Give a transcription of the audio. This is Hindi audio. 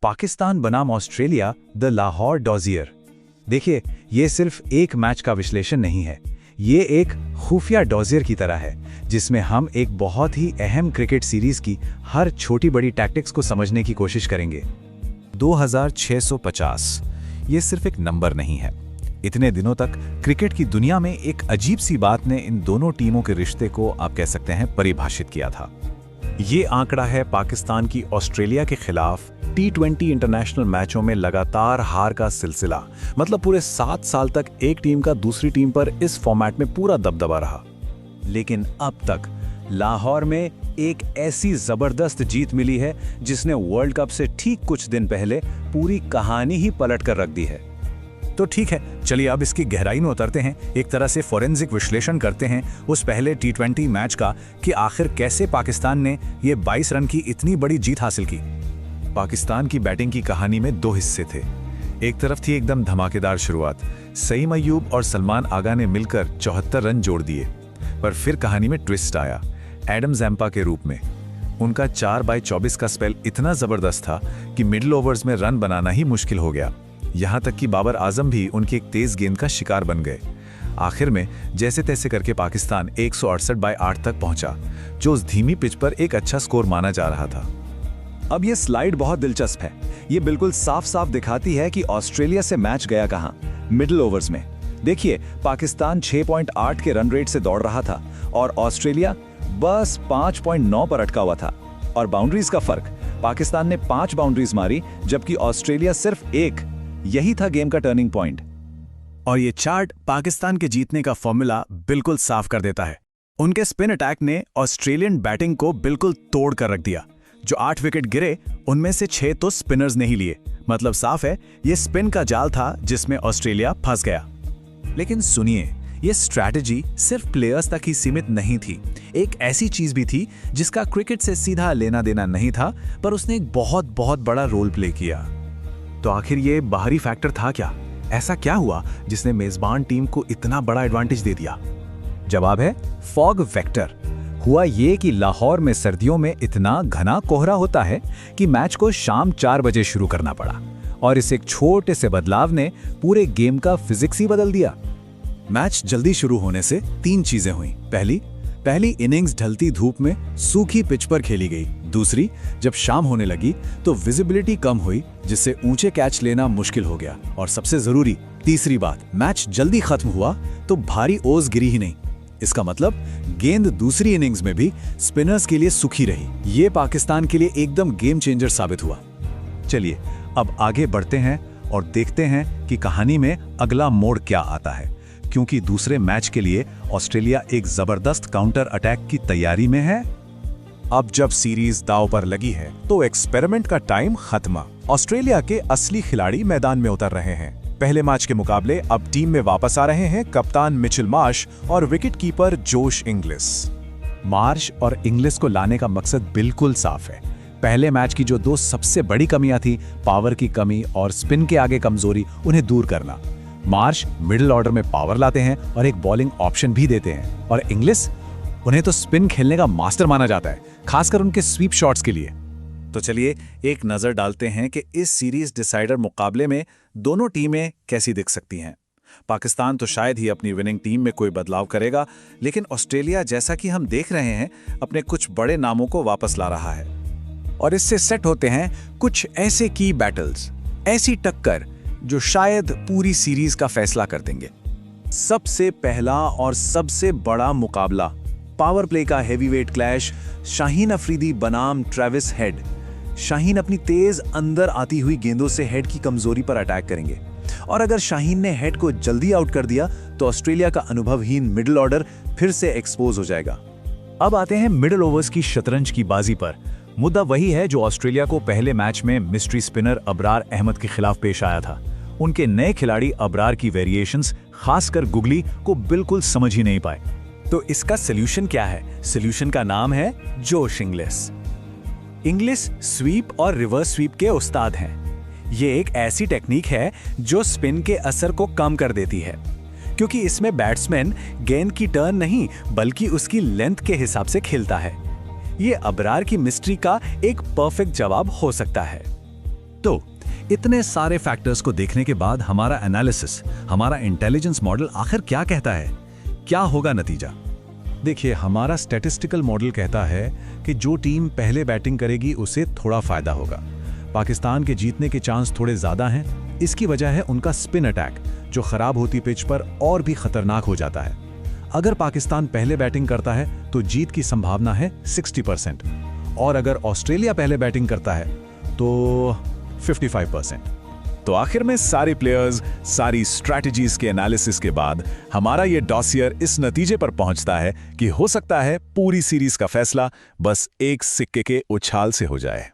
पाकिस्तान बनाम ऑस्ट्रेलिया, द लाहौर डॉजियर। देखिए, ये सिर्फ एक मैच का विश्लेषण नहीं है, ये एक खुफिया डॉजियर की तरह है जिसमें हम एक बहुत ही अहम क्रिकेट सीरीज की हर छोटी बड़ी टैक्टिक्स को समझने की कोशिश करेंगे। 2650 ये सिर्फ एक नंबर नहीं है। इतने दिनों तक क्रिकेट की दुनिया में एक अजीब सी बात ने इन दोनों टीमों के रिश्ते को आप कह सकते हैं परिभाषित किया था। ये आंकड़ा है पाकिस्तान की ऑस्ट्रेलिया के खिलाफ T20 इंटरनेशनल मैचों में लगातार हार का सिलसिला। मतलब पूरे 7 साल तक एक टीम का दूसरी टीम पर इस फॉर्मेट में पूरा दबदबा रहा। लेकिन अब तक लाहौर में एक ऐसी जबरदस्त जीत मिली है जिसने वर्ल्ड कप से ठीक कुछ दिन पहले पूरी कहानी ही पलट कर रख दी है। तो ठीक है, चलिए अब इसकी गहराई में उतरते हैं, एक तरह से फोरेंसिक विश्लेषण करते हैं उस पहले T20 मैच का कि आखिर कैसे पाकिस्तान ने ये 22 रन की इतनी बड़ी जीत हासिल की। पाकिस्तान की बैटिंग की कहानी में 2 हिस्से थे। एक तरफ थी एकदम धमाकेदार शुरुआत, सईम अय्यूब और सलमान आगा ने मिलकर 74 रन जोड़ दिए। पर फिर कहानी में ट्विस्ट आया, एडम ज़ैम्पा के रूप में। उनका 4/24 का स्पेल इतना जबरदस्त था कि मिडिल ओवर्स में रन बनाना ही मुश्किल हो गया। यहां तक कि बाबर आजम भी उनकी एक तेज गेंद का शिकार बन गए। आखिर में जैसे तैसे करके पाकिस्तान 168/8 तक पहुंचा, जो उस धीमी पिच पर एक अच्छा स्कोर माना जा रहा था। अब ये स्लाइड बहुत दिलचस्प है। ये बिल्कुल साफ साफ दिखाती है कि ऑस्ट्रेलिया से मैच गया कहां, मिडिल ओवर्स में। देखिए, पाकिस्तान 6.8 के रन रेट से दौड़ रहा था और ऑस्ट्रेलिया बस 5.9 पर अटका हुआ था। और बाउंड्रीज का फर्क, पाकिस्तान ने 5 बाउंड्रीज मारी जबकि ऑस्ट्रेलिया सिर्फ 1। यही था गेम का टर्निंग पॉइंट। और ये चार्ट पाकिस्तान के जीतने का फॉर्मूला बिल्कुल साफ कर देता है। उनके स्पिन अटैक ने ऑस्ट्रेलियन बैटिंग को बिल्कुल तोड़ कर रख दिया। जो 8 विकेट गिरे उनमें से 6 तो स्पिनर्स ने ही लिए। मतलब साफ है, ये स्पिन का जाल था जिसमें ऑस्ट्रेलिया फंस गया। लेकिन सुनिए, ये स्ट्रैटेजी सिर्फ प्लेयर्स तक ही सीमित नहीं थी। एक ऐसी चीज भी थी जिसका क्रिकेट से सीधा लेना देना नहीं था, पर उसने एक बहुत बड़ा रोल प्ले किया। तो आखिर ये बाहरी फैक्टर था क्या? ऐसा क्या हुआ जिसने मेजबान टीम को इतना बड़ा एडवांटेज दे दिया? जवाब है फॉग वेक्टर। हुआ ये कि लाहौर में सर्दियों में इतना घना कोहरा होता है कि मैच को शाम 4 बजे शुरू करना पड़ा, और इस एक छोटे से बदलाव ने पूरे गेम का फिजिक्स ही बदल दिया। मैच जल्दी शुरू होने से 3 चीजें हुई। पहली इनिंग्स ढलती धूप में सूखी पिच पर खेली गई। दूसरी, जब शाम होने लगी तो विजिबिलिटी कम हुई जिससे ऊंचे कैच लेना मुश्किल हो गया। और सबसे जरूरी तीसरी बात, मैच जल्दी खत्म हुआ तो भारी ओस गिरी ही नहीं। इसका मतलब गेंद दूसरी इनिंग्स में भी स्पिनर्स के लिए सूखी रही। ये पाकिस्तान के लिए एकदम गेम चेंजर साबित हुआ। चलिए अब आगे बढ़ते हैं और देखते हैं कि कहानी में अगला मोड़ क्या आता है, क्योंकि दूसरे मैच के लिए ऑस्ट्रेलिया एक जबरदस्त काउंटर अटैक की तैयारी में है। अब जब सीरीज दांव पर लगी है तो एक्सपेरिमेंट का टाइम खत्म। ऑस्ट्रेलिया के असली खिलाड़ी मैदान में उतर रहे हैं। पहले मैच के मुकाबले अब टीम में वापस आ रहे हैं कप्तान मिचेल मार्श और wicket keeper Josh Inglis. Marsh और इंग्लिस को लाने का मकसद बिल्कुल साफ है। पहले मैच की जो 2 सबसे बड़ी कमियां थी, पावर की कमी और स्पिन के आगे कमजोरी, उन्हें दूर करना। मार्श मिडिल ऑर्डर में पावर लाते हैं और एक बॉलिंग ऑप्शन भी देते हैं, और इंग्लिस, उन्हें तो स्पिन खेलने का मास्टर माना जाता है, खासकर उनके स्वीप शॉट्स के लिए। तो चलिए एक नजर डालते हैं कि इस सीरीज डिसाइडर मुकाबले में दोनों टीमें कैसी दिख सकती हैं। पाकिस्तान तो शायद ही अपनी विनिंग टीम में कोई बदलाव करेगा, लेकिन ऑस्ट्रेलिया, जैसा कि हम देख रहे हैं, अपने कुछ बड़े नामों को वापस ला रहा है। और इससे सेट होते हैं कुछ ऐसे की बैटल्स, ऐसी टक्कर जो शायद पूरी सीरीज का फैसला कर देंगे। सबसे पहला और सबसे बड़ा मुकाबला, पावर प्ले का हेवीवेट क्लैश, शाहीन अफरीदी बनाम ट्रेविस हेड। शाहीन अपनी तेज अंदर आती हुई गेंदों से हेड की कमजोरी पर अटैक करेंगे, और अगर शाहीन ने हेड को जल्दी आउट कर दिया तो ऑस्ट्रेलिया का अनुभवहीन मिडिल ऑर्डर फिर से एक्सपोज हो जाएगा। अब आते हैं मिडिल ओवर्स की शतरंज की बाजी पर। मुद्दा वही है जो ऑस्ट्रेलिया को पहले मैच में मिस्ट्री स्पिनर अबरार अहमद के खिलाफ पेश आया था। उनके नए खिलाड़ी अबरार की वेरिएशंस, खासकर गुगली, को बिल्कुल समझ ही नहीं पाए। तो इसका सॉल्यूशन क्या है? सॉल्यूशन का नाम है जोश इंग्लिस। इंग्लिस स्वीप और रिवर्स स्वीप के उस्ताद हैं। ये एक ऐसी टेक्निक है जो स्पिन के असर को कम कर देती है, क्योंकि इसमें बैट्समैन गेंद की टर्न नहीं बल्कि उसकी लेंथ के हिसाब से खेलता है। ये अबरार की मिस्ट्री का एक परफेक्ट जवाब हो सकता है। तो इतने सारे फैक्टर्स को देखने के बाद हमारा एनालिसिस, हमारा इंटेलिजेंस मॉडल आखिर क्या कहता है? क्या होगा नतीजा? देखिए, हमारा स्टैटिस्टिकल मॉडल कहता है कि जो टीम पहले बैटिंग करेगी उसे थोड़ा फायदा होगा। पाकिस्तान के जीतने के चांस थोड़े ज्यादा हैं। इसकी वजह है उनका स्पिन अटैक, जो खराब होती पिच पर और भी खतरनाक हो जाता है। अगर पाकिस्तान पहले बैटिंग करता है तो जीत की संभावना है 60%, और अगर ऑस्ट्रेलिया पहले बैटिंग करता है तो 55%। तो आखिर में सारे प्लेयर्स, सारी स्ट्रैटेजीज के एनालिसिस के बाद हमारा ये डॉसियर इस नतीजे पर पहुंचता है कि हो सकता है पूरी सीरीज का फैसला बस एक सिक्के के उछाल से हो जाए।